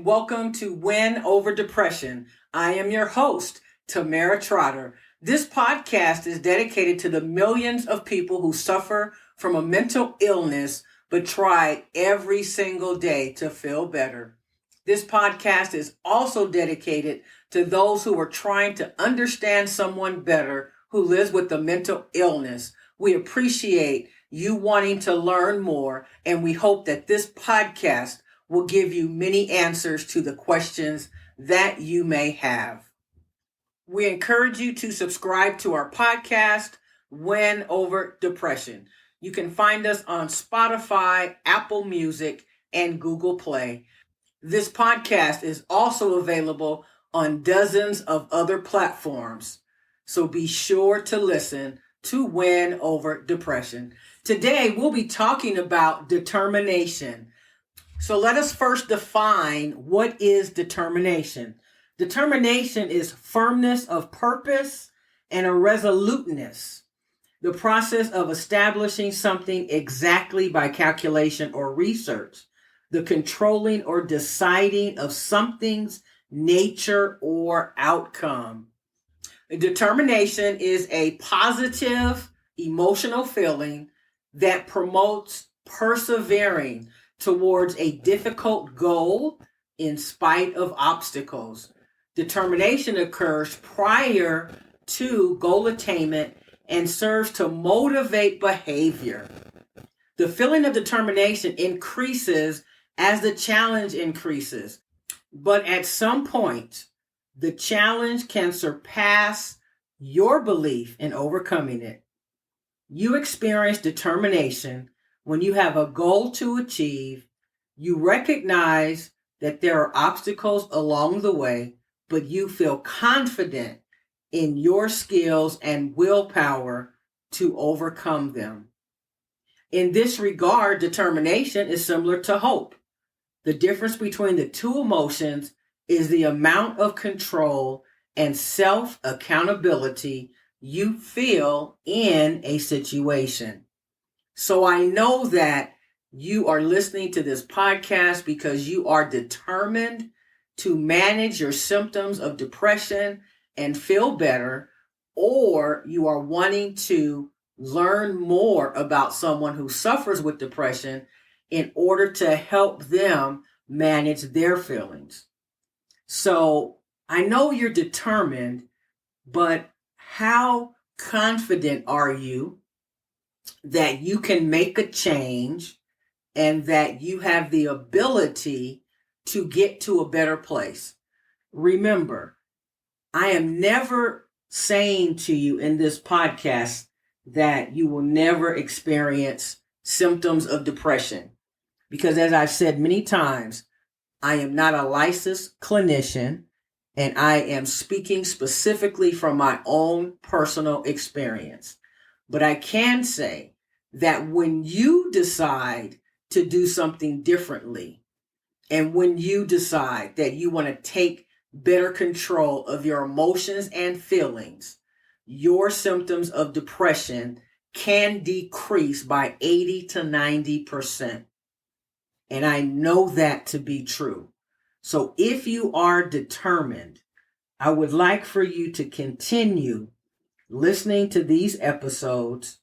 and welcome to Win Over Depression. I am your host, Tamara Trotter. This podcast is dedicated to the millions of people who suffer from a mental illness but try every single day to feel better. This podcast is also dedicated to those who are trying to understand someone better who lives with a mental illness. We appreciate you wanting to learn more, and we hope that this podcast will give you many answers to the questions that you may have. We encourage you to subscribe to our podcast, Win Over Depression. You can find us on Spotify, Apple Music, and Google Play. This podcast is also available on dozens of other platforms, so be sure to listen to Win Over Depression. Today, we'll be talking about determination. So let us first define what is determination. Determination is firmness of purpose and a resoluteness, the process of establishing something exactly by calculation or research, the controlling or deciding of something's nature or outcome. Determination is a positive emotional feeling that promotes persevering towards a difficult goal in spite of obstacles. Determination occurs prior to goal attainment and serves to motivate behavior. The feeling of determination increases as the challenge increases, but at some point, the challenge can surpass your belief in overcoming it. You experience determination when you have a goal to achieve. You recognize that there are obstacles along the way, but you feel confident in your skills and willpower to overcome them. In this regard, determination is similar to hope. The difference between the two emotions is the amount of control and self-accountability you feel in a situation. So I know that you are listening to this podcast because you are determined to manage your symptoms of depression and feel better, or you are wanting to learn more about someone who suffers with depression in order to help them manage their feelings. So I know you're determined, but how confident are you that you can make a change and that you have the ability to get to a better place? Remember, I am never saying to you in this podcast that you will never experience symptoms of depression, because as I've said many times, I am not a licensed clinician, and I am speaking specifically from my own personal experience. But I can say that when you decide to do something differently, and when you decide that you want to take better control of your emotions and feelings, your symptoms of depression can decrease by 80 to 90%. And I know that to be true. So if you are determined, I would like for you to continue listening to these episodes,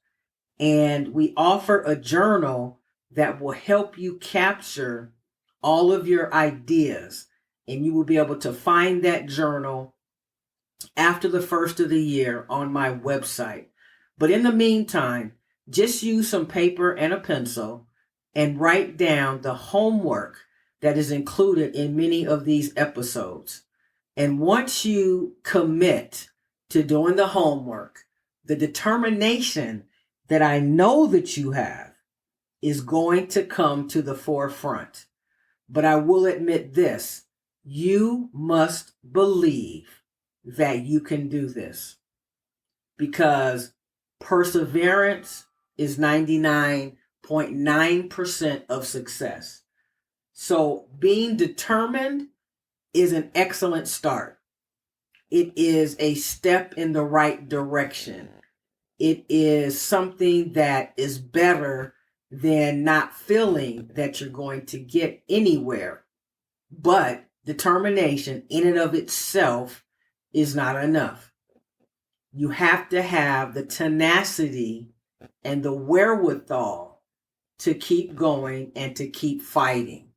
and we offer a journal that will help you capture all of your ideas, and you will be able to find that journal after the first of the year on my website. But in the meantime, just use some paper and a pencil and write down the homework that is included in many of these episodes. And once you commit to doing the homework, the determination that I know that you have is going to come to the forefront. But I will admit this, you must believe that you can do this, because perseverance is 99.9% of success. So being determined is an excellent start. It is a step in the right direction. It is something that is better than not feeling that you're going to get anywhere. But determination in and of itself is not enough. You have to have the tenacity and the wherewithal to keep going and to keep fighting.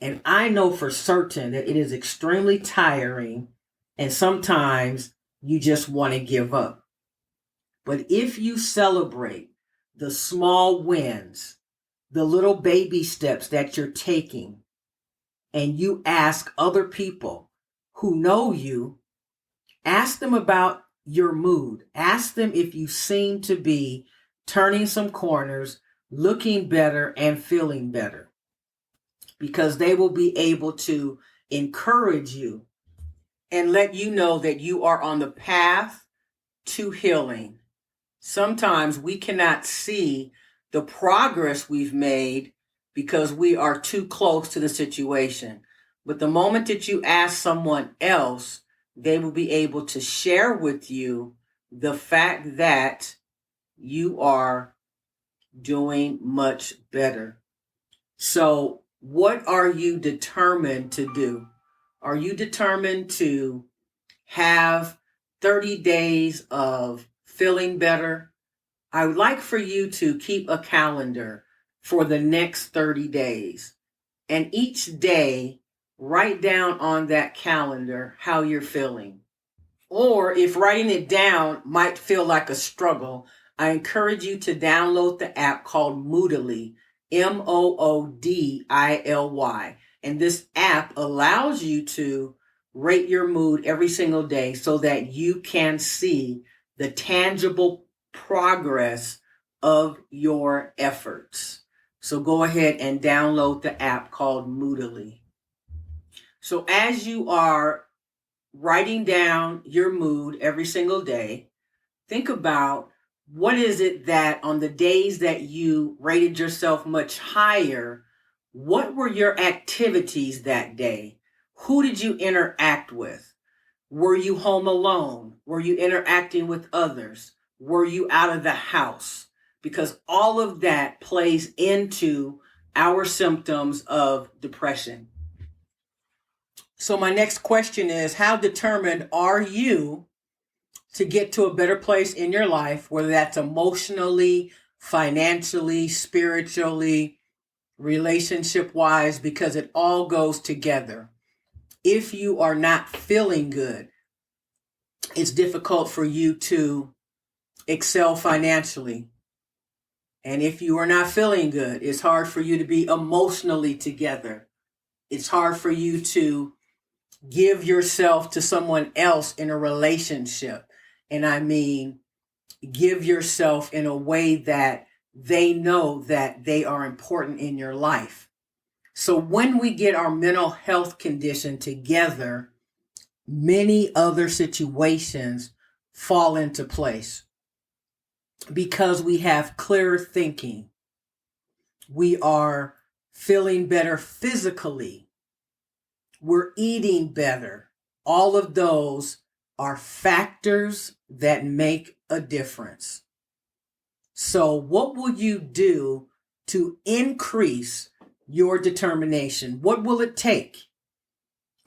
And I know for certain that it is extremely tiring, and sometimes you just want to give up. But if you celebrate the small wins, the little baby steps that you're taking, and you ask other people who know you, ask them about your mood. Ask them if you seem to be turning some corners, looking better, and feeling better. Because they will be able to encourage you and let you know that you are on the path to healing. Sometimes we cannot see the progress we've made because we are too close to the situation. But the moment that you ask someone else, they will be able to share with you the fact that you are doing much better. So, what are you determined to do? Are you determined to have 30 days of feeling better? I would like for you to keep a calendar for the next 30 days. And each day, write down on that calendar how you're feeling. Or if writing it down might feel like a struggle, I encourage you to download the app called Moodlely, Moodily. And this app allows you to rate your mood every single day so that you can see the tangible progress of your efforts. So go ahead and download the app called Moodlely. So as you are writing down your mood every single day, think about what is it that on the days that you rated yourself much higher, what were your activities that day? Who did you interact with? Were you home alone? Were you interacting with others? Were you out of the house? Because all of that plays into our symptoms of depression. So my next question is, how determined are you to get to a better place in your life, whether that's emotionally, financially, spiritually, relationship-wise, because it all goes together. If you are not feeling good, it's difficult for you to excel financially. And if you are not feeling good, it's hard for you to be emotionally together. It's hard for you to give yourself to someone else in a relationship. And I mean, give yourself in a way that they know that they are important in your life. So when we get our mental health condition together, many other situations fall into place because we have clearer thinking. We are feeling better physically. We're eating better. All of those are factors that make a difference. So what will you do to increase your determination? What will it take?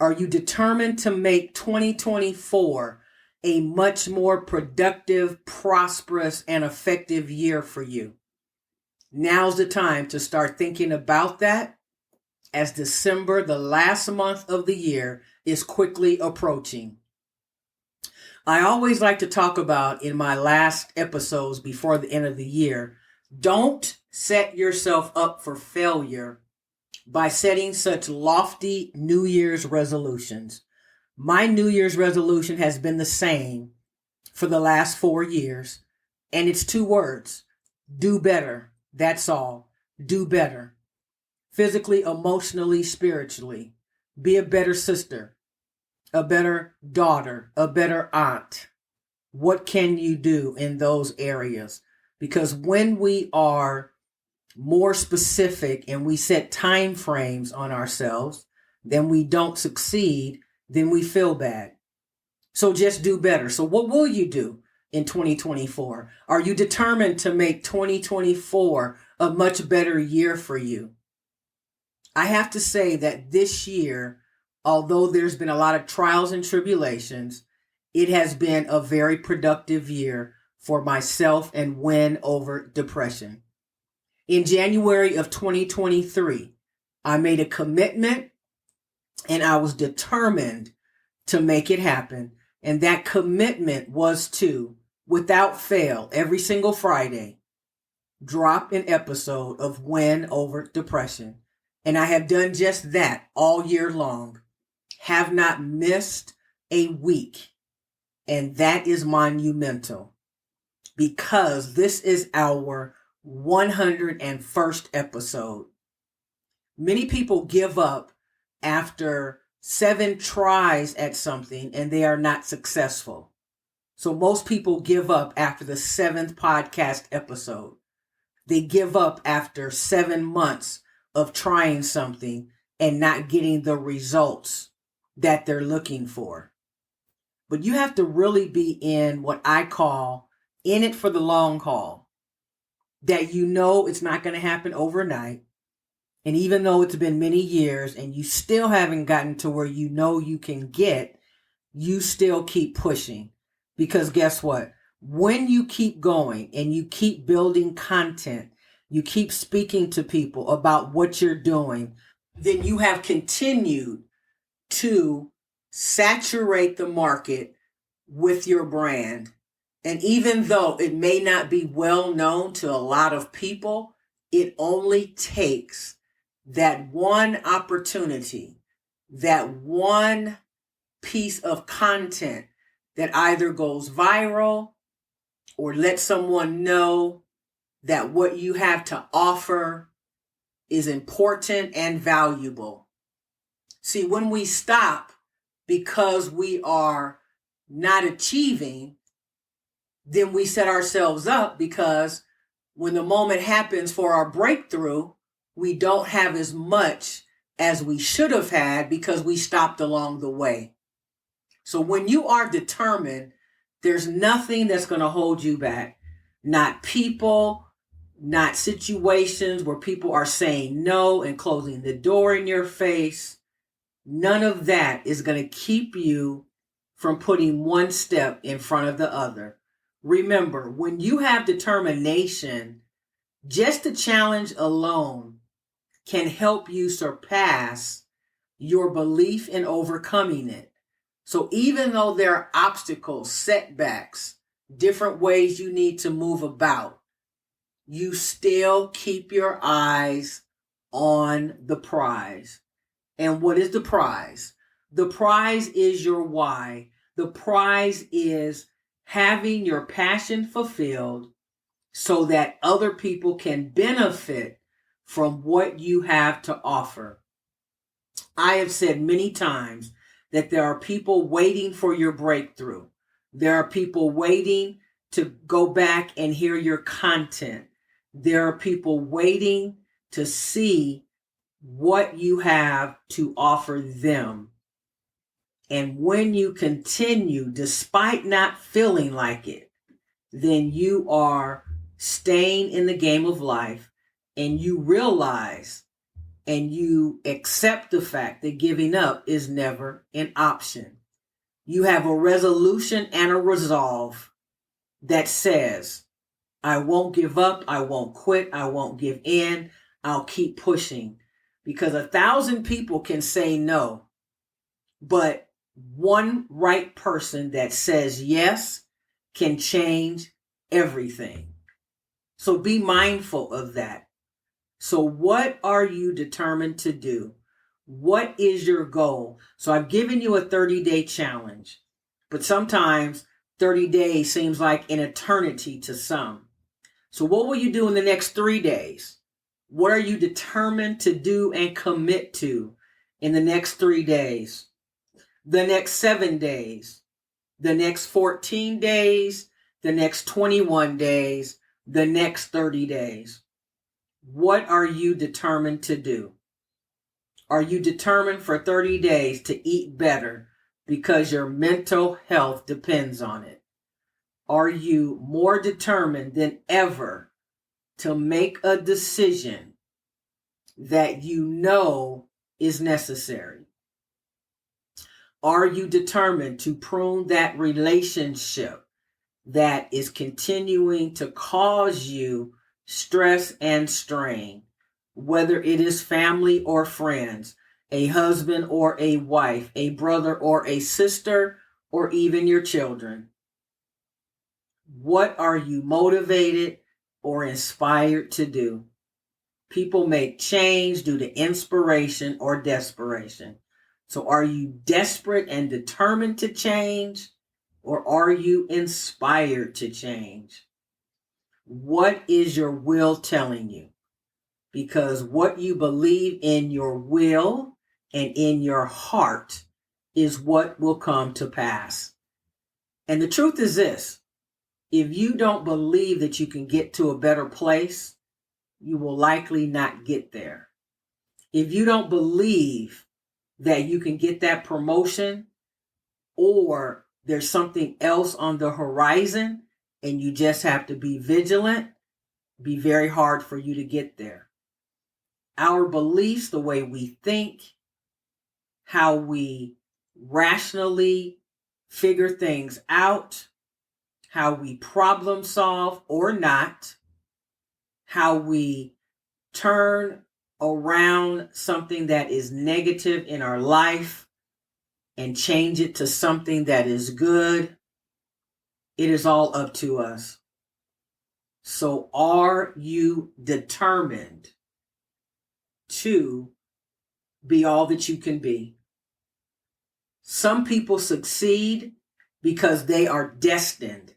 Are you determined to make 2024 a much more productive, prosperous, and effective year for you? Now's the time to start thinking about that, as December, the last month of the year, is quickly approaching. I always like to talk about in my last episodes before the end of the year, don't set yourself up for failure by setting such lofty New Year's resolutions. My New Year's resolution has been the same for the last 4 years, and it's 2 words: do better. That's all. Do better. Physically, emotionally, spiritually. Be a better sister, a better daughter, a better aunt. What can you do in those areas? Because when we are more specific and we set time frames on ourselves, then we don't succeed, then we feel bad. So just do better. So what will you do in 2024? Are you determined to make 2024 a much better year for you? I have to say that this year, Although there's been a lot of trials and tribulations, it has been a very productive year for myself and win over depression. In January of 2023, I made a commitment and I was determined to make it happen. And that commitment was to, without fail, every single Friday, drop an episode of Win Over Depression. And I have done just that all year long. Have not missed a week. And that is monumental because this is our 101st episode. Many people give up after 7 tries at something and they are not successful. So most people give up after the 7th podcast episode. They give up after 7 months of trying something and not getting the results that they're looking for. But you have to really be in what I call in it for the long haul. That you know it's not going to happen overnight. And even though it's been many years and you still haven't gotten to where you know you can get, you still keep pushing. Because guess what? When you keep going and you keep building content, you keep speaking to people about what you're doing, then you have continued to saturate the market with your brand. And even though it may not be well known to a lot of people, it only takes that one opportunity, that one piece of content that either goes viral or lets someone know that what you have to offer is important and valuable. See, when we stop because we are not achieving, then we set ourselves up because when the moment happens for our breakthrough, we don't have as much as we should have had because we stopped along the way. So when you are determined, there's nothing that's going to hold you back. Not people, not situations where people are saying no and closing the door in your face. None of that is going to keep you from putting one step in front of the other. Remember, when you have determination, just the challenge alone can help you surpass your belief in overcoming it. So even though there are obstacles, setbacks, different ways you need to move about, you still keep your eyes on the prize. And what is the prize? The prize is your why. The prize is having your passion fulfilled so that other people can benefit from what you have to offer. I have said many times that there are people waiting for your breakthrough. There are people waiting to go back and hear your content. There are people waiting to see what you have to offer them. And when you continue, despite not feeling like it, then you are staying in the game of life and you realize and you accept the fact that giving up is never an option. You have a resolution and a resolve that says, I won't give up, I won't quit, I won't give in, I'll keep pushing. Because 1,000 people can say no, but one right person that says yes can change everything. So be mindful of that. So what are you determined to do? What is your goal? So I've given you a 30-day challenge, but sometimes 30 days seems like an eternity to some. So what will you do in the next 3 days? What are you determined to do and commit to in the next 3 days? The next 7 days? The next 14 days? The next 21 days? The next 30 days? What are you determined to do? Are you determined for 30 days to eat better because your mental health depends on it? Are you more determined than ever to make a decision that you know is necessary? Are you determined to prune that relationship that is continuing to cause you stress and strain, whether it is family or friends, a husband or a wife, a brother or a sister, or even your children? What are you motivated or inspired to do? People make change due to inspiration or desperation. So are you desperate and determined to change, or are you inspired to change? What is your will telling you? Because what you believe in your will and in your heart is what will come to pass. And the truth is this: if you don't believe that you can get to a better place, you will likely not get there. If you don't believe that you can get that promotion, or there's something else on the horizon and you just have to be vigilant, be very hard for you to get there. Our beliefs, the way we think, how we rationally figure things out, how we problem solve or not, how we turn around something that is negative in our life and change it to something that is good, it is all up to us. So are you determined to be all that you can be? Some people succeed because they are destined,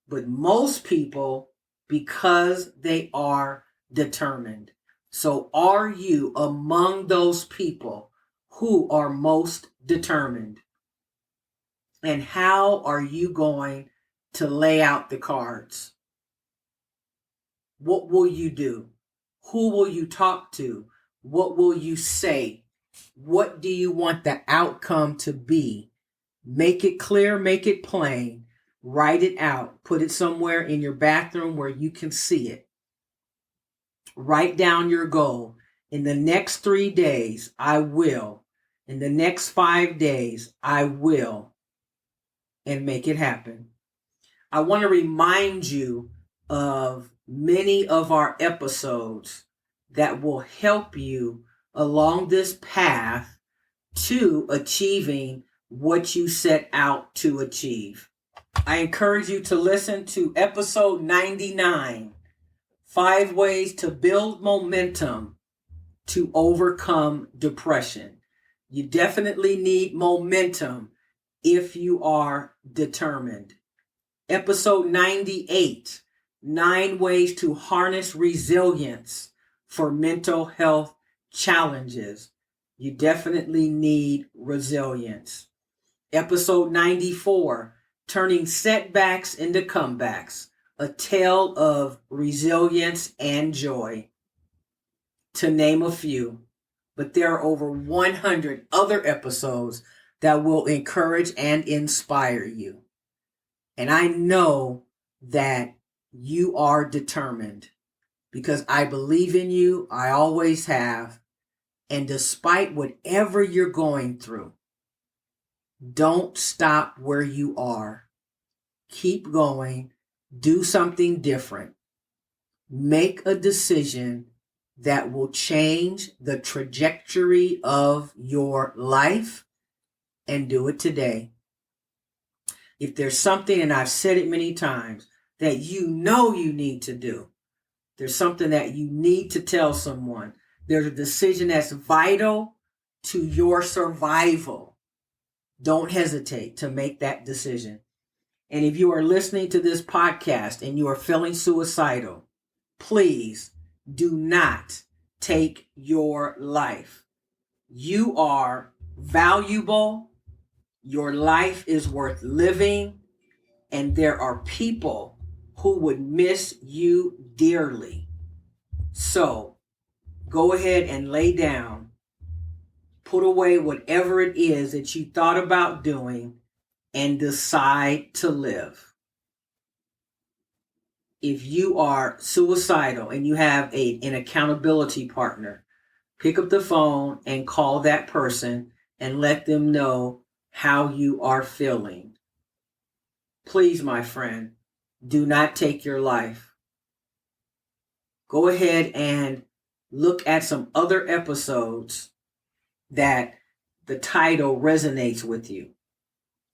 but most people because they are determined. So are you among those people who are most determined? And how are you going to lay out the cards? What will you do? Who will you talk to? What will you say? What do you want the outcome to be? Make it clear, make it plain. Write it out. Put it somewhere in your bathroom where you can see it. Write down your goal. In the next 3 days, I will. In the next 5 days, I will. And make it happen. I want to remind you of many of our episodes that will help you along this path to achieving what you set out to achieve. I encourage you to listen to episode 99, 5 Ways to Build Momentum to Overcome Depression. You definitely need momentum if you are determined. Episode 98, 9 Ways to Harness Resilience for Mental Health Challenges. You definitely need resilience. Episode 94, Turning Setbacks into Comebacks, a tale of resilience and joy, to name a few. But there are over 100 other episodes that will encourage and inspire you. And I know that you are determined because I believe in you. I always have. And despite whatever you're going through, don't stop where you are. Keep going. Do something different. Make a decision that will change the trajectory of your life, and do it today. If there's something, and I've said it many times, that you know you need to do, there's something that you need to tell someone, there's a decision that's vital to your survival, don't hesitate to make that decision. And if you are listening to this podcast and you are feeling suicidal, please do not take your life. You are valuable. Your life is worth living, and there are people who would miss you dearly. So go ahead and lay down, put away whatever it is that you thought about doing, and decide to live. If you are suicidal and you have an accountability partner, pick up the phone and call that person and let them know, how you are feeling. Please, my friend, do not take your life. Go ahead and look at some other episodes that the title resonates with you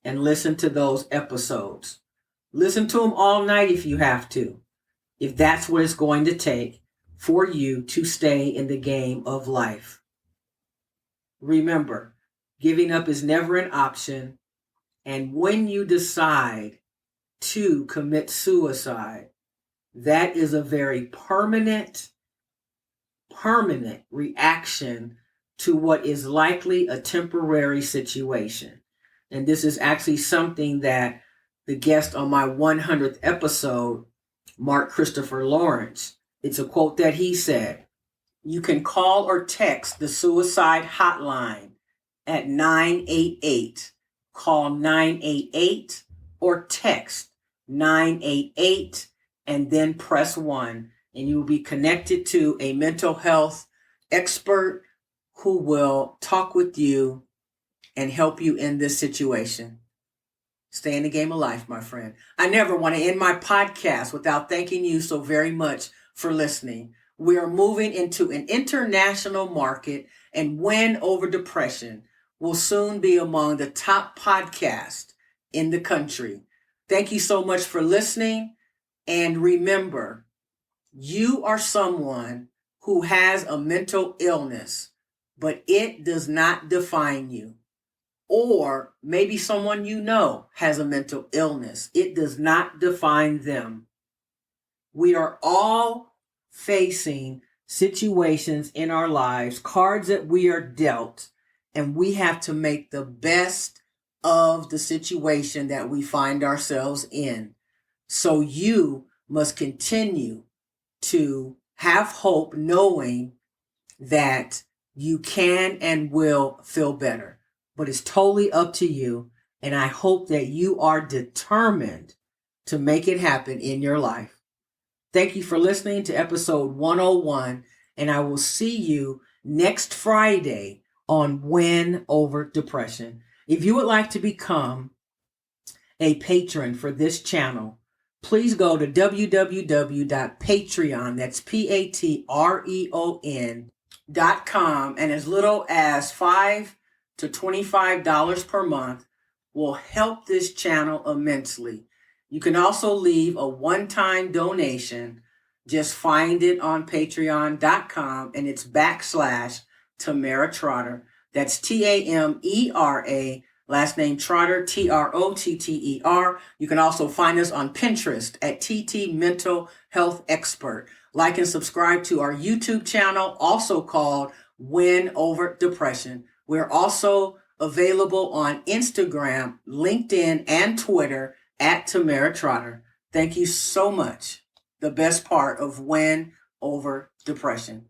and listen to those episodes. Listen to them all night if you have to, if that's what it's going to take for you to stay in the game of life. Remember, giving up is never an option. And when you decide to commit suicide, that is a very permanent reaction to what is likely a temporary situation. And this is actually something that the guest on my 100th episode, Mark Christopher Lawrence, it's a quote that he said, "You can call or text the suicide hotline at 988. Call 988 or text 988 and then press 1, and you will be connected to a mental health expert who will talk with you and help you in this situation." Stay in the game of life, my friend. I never want to end my podcast without thanking you so very much for listening. We are moving into an international market, and Win Over Depression will soon be among the top podcasts in the country. Thank you so much for listening. And remember, you are someone who has a mental illness, but it does not define you. Or maybe someone you know has a mental illness. It does not define them. We are all facing situations in our lives, cards that we are dealt, and we have to make the best of the situation that we find ourselves in. So you must continue to have hope, knowing that you can and will feel better. But it's totally up to you. And I hope that you are determined to make it happen in your life. Thank you for listening to episode 101. And I will see you next Friday on Win Over Depression. If you would like to become a patron for this channel, please go to www.patreon, that's patreon.com, and as little as $5 to $25 per month will help this channel immensely. You can also leave a one-time donation. Just find it on patreon.com, and it's /Tamara Trotter. That's Tamera, last name Trotter, Trotter. You can also find us on Pinterest at TT Mental Health Expert. Like and subscribe to our YouTube channel, also called Win Over Depression. We're also available on Instagram, LinkedIn, and Twitter at Tamara Trotter. Thank you so much. The best part of Win Over Depression.